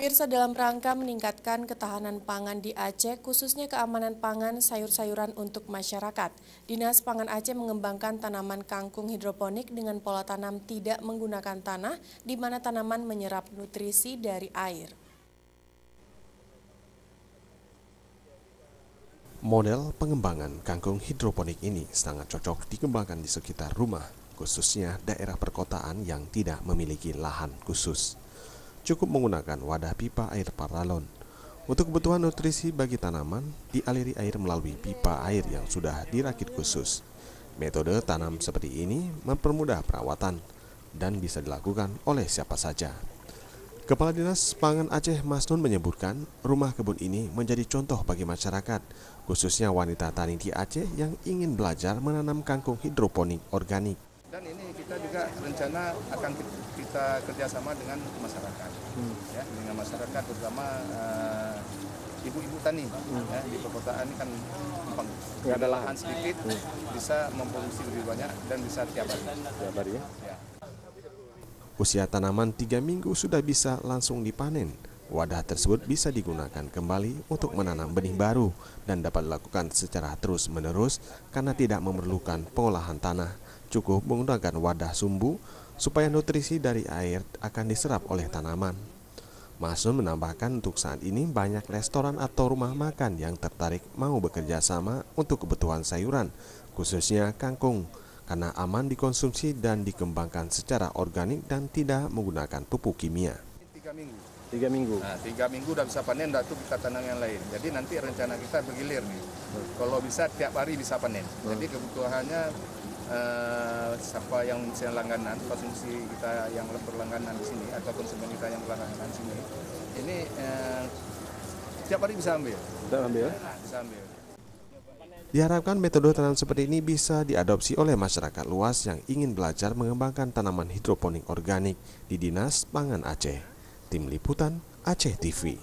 Pemirsa, dalam rangka meningkatkan ketahanan pangan di Aceh, khususnya keamanan pangan sayur-sayuran untuk masyarakat, Dinas Pangan Aceh mengembangkan tanaman kangkung hidroponik dengan pola tanam tidak menggunakan tanah, di mana tanaman menyerap nutrisi dari air. Model pengembangan kangkung hidroponik ini sangat cocok dikembangkan di sekitar rumah, khususnya daerah perkotaan yang tidak memiliki lahan khusus. Cukup menggunakan wadah pipa air paralon. Untuk kebutuhan nutrisi bagi tanaman, dialiri air melalui pipa air yang sudah dirakit khusus. Metode tanam seperti ini mempermudah perawatan dan bisa dilakukan oleh siapa saja. Kepala Dinas Pangan Aceh Masnun menyebutkan rumah kebun ini menjadi contoh bagi masyarakat, khususnya wanita tani di Aceh yang ingin belajar menanam kangkung hidroponik organik. Dan ini kita juga rencana akan kita kerjasama dengan masyarakat, ya, dengan masyarakat terutama ibu-ibu tani. Ya, di perkotaan ini kan nggak ada lahan sedikit, bisa memproduksi lebih banyak dan bisa tiap hari. Ya. Usia tanaman 3 minggu sudah bisa langsung dipanen. Wadah tersebut bisa digunakan kembali untuk menanam benih baru dan dapat dilakukan secara terus-menerus karena tidak memerlukan pengolahan tanah. Cukup menggunakan wadah sumbu supaya nutrisi dari air akan diserap oleh tanaman. Masnun menambahkan untuk saat ini banyak restoran atau rumah makan yang tertarik mau bekerja sama untuk kebutuhan sayuran, khususnya kangkung, karena aman dikonsumsi dan dikembangkan secara organik dan tidak menggunakan pupuk kimia. 3 minggu. 3 minggu. Nah, 3 minggu udah bisa panen, udah tuh kita tanam yang lain. Jadi nanti rencana kita bergilir nih. Kalau bisa tiap hari bisa panen. Jadi kebutuhannya siapa yang misalnya langganan, konsumsi kita yang berlangganan di sini atau konsumen kita yang berlangganan di sini, ini tiap hari bisa ambil. Bisa ambil. Diharapkan metode tanam seperti ini bisa diadopsi oleh masyarakat luas yang ingin belajar mengembangkan tanaman hidroponik organik di Dinas Pangan Aceh. Tim Liputan Aceh TV.